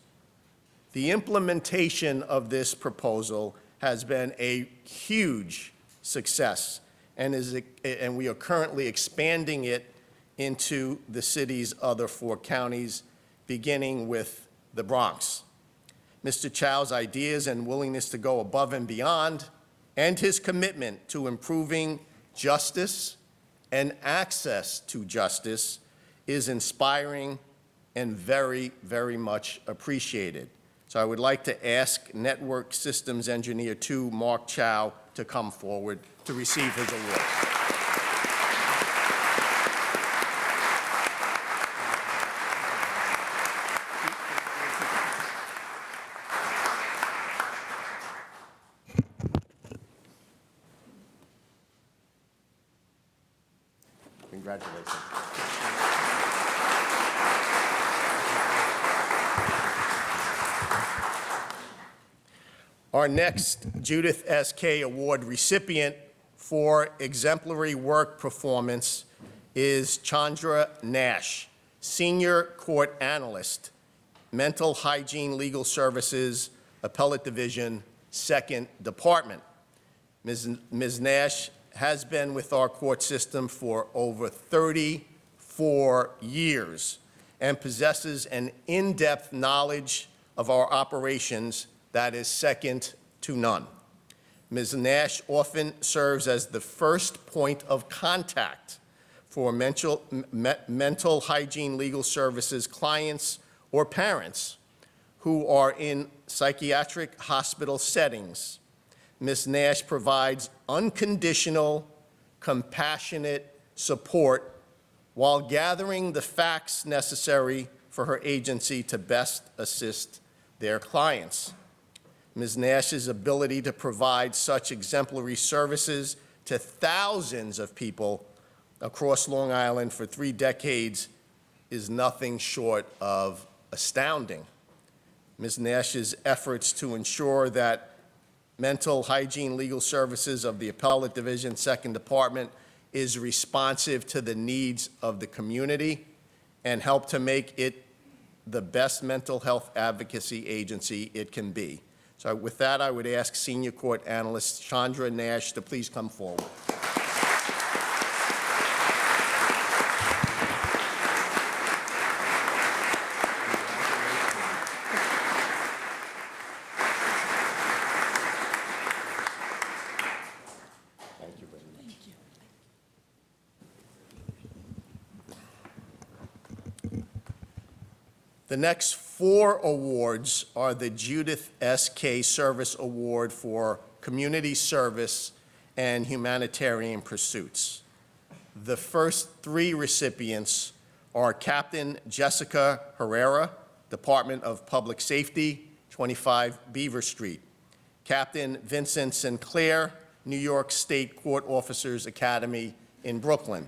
G: The implementation of this proposal has been a huge success, and we are currently expanding it into the city's other 4 counties, beginning with the Bronx. Mr. Chow's ideas and willingness to go above and beyond, and his commitment to improving justice and access to justice is inspiring and very, very much appreciated. So I would like to ask Network Systems Engineer 2, Mark Chow, to come forward to receive his award. Congratulations. Our next Judith S.K. Award recipient for exemplary work performance is Chandra Nash, Senior Court Analyst, Mental Hygiene Legal Services, Appellate Division, 2nd Department. Ms. Nash has been with our court system for over 34 years and possesses an in-depth knowledge of our operations that is second to none. Ms. Nash often serves as the first point of contact for mental hygiene legal services clients or parents who are in psychiatric hospital settings. Ms. Nash provides unconditional, compassionate support while gathering the facts necessary for her agency to best assist their clients. Ms. Nash's ability to provide such exemplary services to thousands of people across Long Island for 3 decades is nothing short of astounding. Ms. Nash's efforts to ensure that mental hygiene legal services of the Appellate Division, 2nd Department is responsive to the needs of the community and help to make it the best mental health advocacy agency it can be. So with that, I would ask Senior Court Analyst Chandra Nash to please come forward. Thank you very much. The next 4 awards are the Judith S.K. Service Award for Community Service and Humanitarian Pursuits. The first 3 recipients are Captain Jessica Herrera, Department of Public Safety, 25 Beaver Street; Captain Vincent Sinclair, New York State Court Officers Academy in Brooklyn;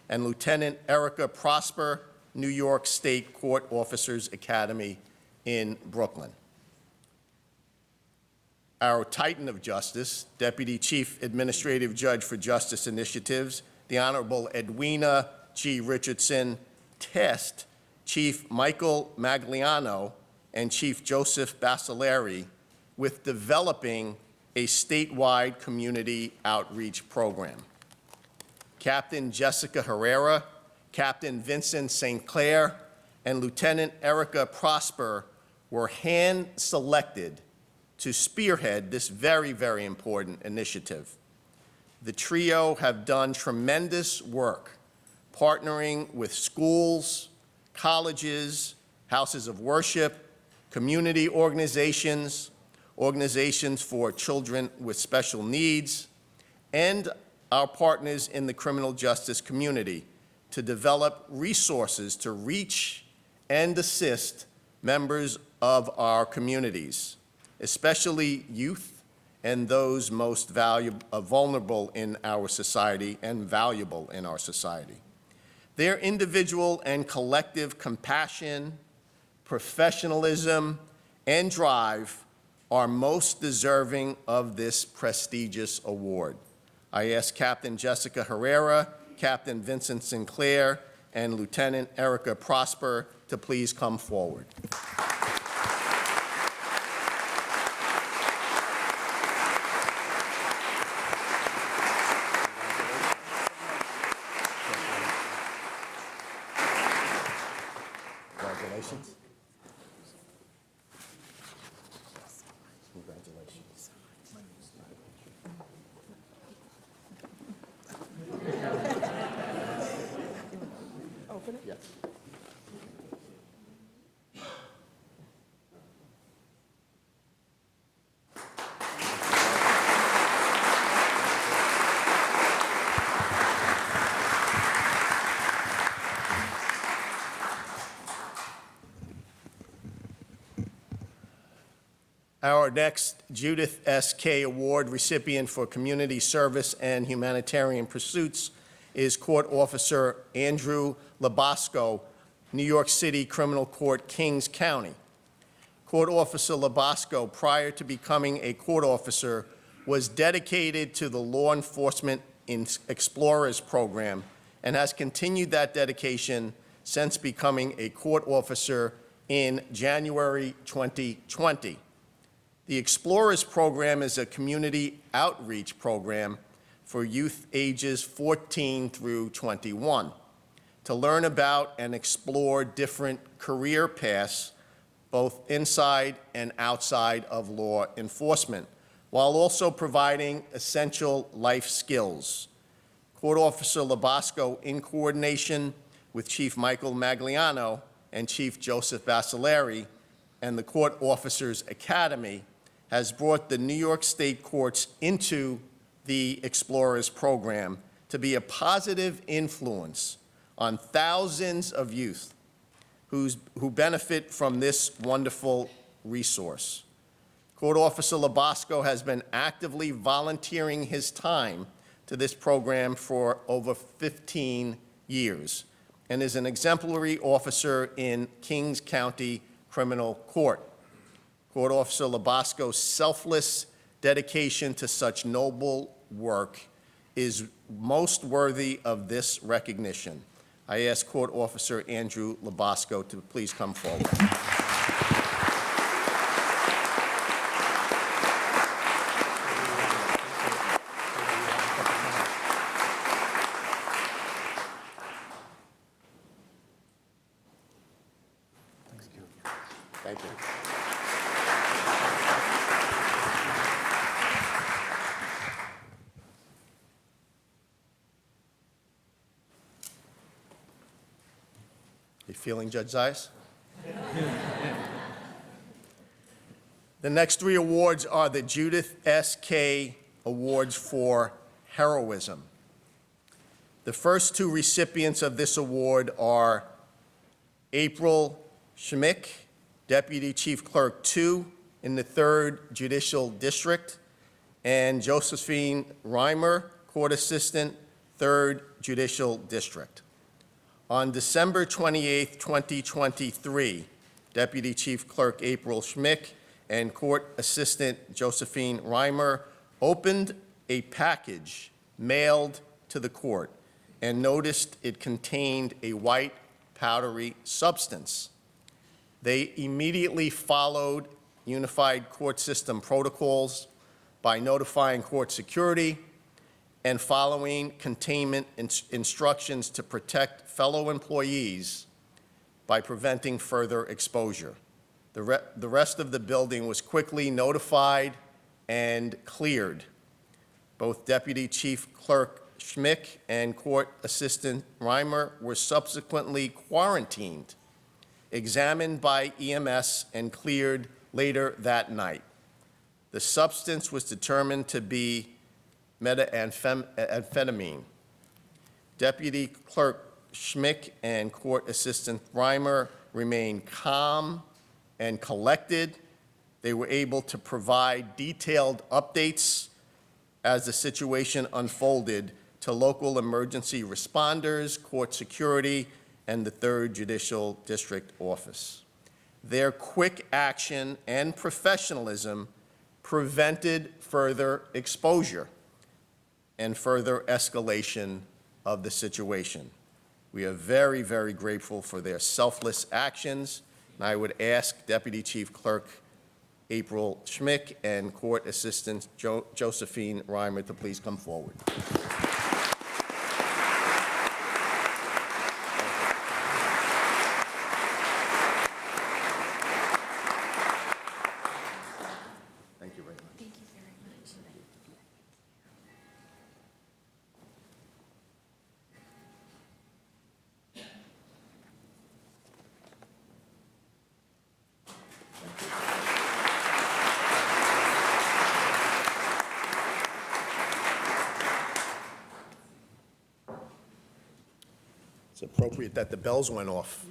G: and Lieutenant Erica Prosper, New York State Court Officers Academy in Brooklyn. Our Titan of Justice, Deputy Chief Administrative Judge for Justice Initiatives, the Honorable Edwina G. Richardson, tasked Chief Michael Magliano and Chief Joseph Basileri with developing a statewide community outreach program. Captain Jessica Herrera, Captain Vincent St. Clair, and Lieutenant Erica Prosper were hand-selected to spearhead this very, very important initiative. The trio have done tremendous work partnering with schools, colleges, houses of worship, community organizations, organizations for children with special needs, and our partners in the criminal justice community to develop resources to reach and assist members of our communities, especially youth and those most vulnerable in our society and valuable in our society. Their individual and collective compassion, professionalism, and drive are most deserving of this prestigious award. I ask Captain Jessica Herrera, Captain Vincent Sinclair, and Lieutenant Erica Prosper to please come forward. Congratulations. Congratulations. Open it? Yes. Our next Judith S.K. Award recipient for Community Service and Humanitarian Pursuits is Court Officer Andrew Labasco, New York City Criminal Court, Kings County. Court Officer Labasco, prior to becoming a court officer, was dedicated to the Law Enforcement Explorers program and has continued that dedication since becoming a court officer in January 2020. The Explorers program is a community outreach program for youth ages 14 through 21 to learn about and explore different career paths, both inside and outside of law enforcement, while also providing essential life skills. Court Officer Labasco, in coordination with Chief Michael Magliano and Chief Joseph Basilari and the Court Officers Academy, has brought the New York State courts into the Explorers program to be a positive influence on thousands of youth who benefit from this wonderful resource. Court Officer Labasco has been actively volunteering his time to this program for over 15 years and is an exemplary officer in Kings County Criminal Court. Court Officer Labasco's selfless dedication to such noble work is most worthy of this recognition. I ask Court Officer Andrew Labasco to please come forward. Thank you. You feeling, Judge Zayas? The next three awards are the Judith S. K. Awards for Heroism. The first two recipients of this award are April Schmick, Deputy Chief Clerk 2 in the 3rd Judicial District, and Josephine Reimer, Court Assistant, 3rd Judicial District. On December 28, 2023, Deputy Chief Clerk April Schmick and Court Assistant Josephine Reimer opened a package mailed to the court and noticed it contained a white powdery substance. They immediately followed unified court system protocols by notifying court security and following containment instructions to protect fellow employees by preventing further exposure. The rest of the building was quickly notified and cleared. Both Deputy Chief Clerk Schmick and Court Assistant Reimer were subsequently quarantined, examined by EMS, and cleared later that night. The substance was determined to be methamphetamine. Deputy Clerk Schmick and Court Assistant Reimer remained calm and collected. They were able to provide detailed updates as the situation unfolded to local emergency responders, court security, and the 3rd Judicial District Office. Their quick action and professionalism prevented further exposure and further escalation of the situation. We are very, very grateful for their selfless actions, and I would ask Deputy Chief Clerk April Schmick and Court Assistant Josephine Reimer to please come forward. Thank you very much.
C: Thank you very much.
G: It's appropriate that the bells went off.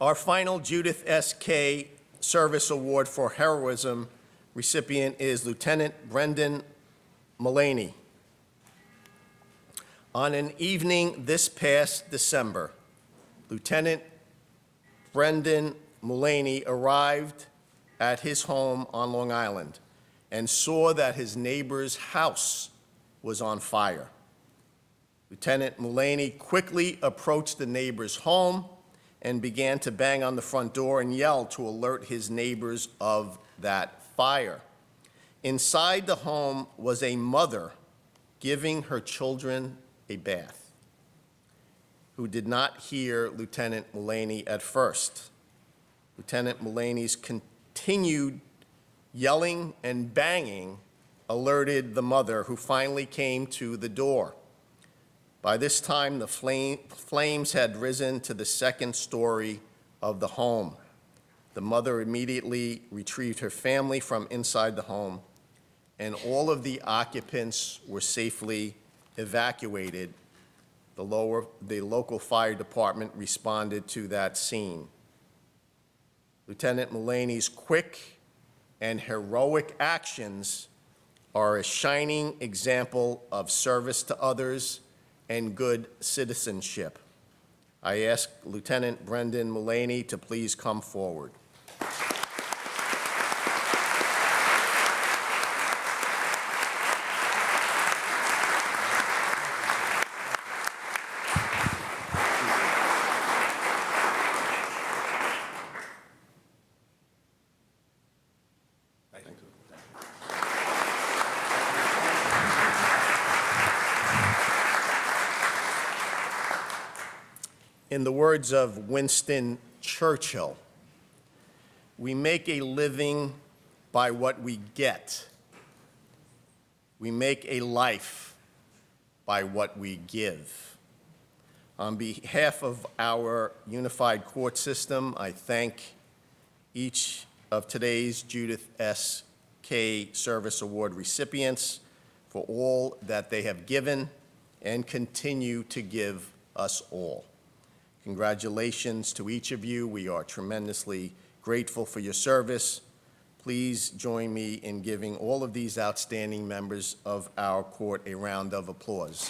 G: Our final Judith S. K. Service Award for Heroism recipient is Lieutenant Brendan Mullaney, On an evening this past December, Lieutenant Brendan Mullaney arrived at his home on Long Island and saw that his neighbor's house was on fire. Lieutenant Mullaney quickly approached the neighbor's home and began to bang on the front door and yell to alert his neighbors of that fire. Inside the home was a mother giving her children a bath, who did not hear Lieutenant Mullaney at first. Lieutenant Mullaney's continued yelling and banging alerted the mother, who finally came to the door. By this time, the flames had risen to the second story of the home. The mother immediately retrieved her family from inside the home, and all of the occupants were safely evacuated. The local fire department responded to that scene. Lieutenant Mullaney's quick and heroic actions are a shining example of service to others and good citizenship. I ask Lieutenant Brendan Mullaney to please come forward. In the words of Winston Churchill, we make a living by what we get. We make a life by what we give. On behalf of our unified court system, I thank each of today's Judith S. K. Service Award recipients for all that they have given and continue to give us all. Congratulations to each of you. We are tremendously grateful for your service. Please join me in giving all of these outstanding members of our court a round of applause.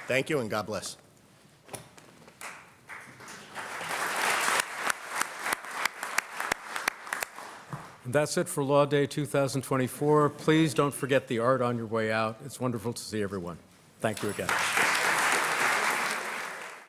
G: Thank you, and God bless.
B: And that's it for Law Day 2024. Please don't forget the art on your way out. It's wonderful to see everyone. Thank you again.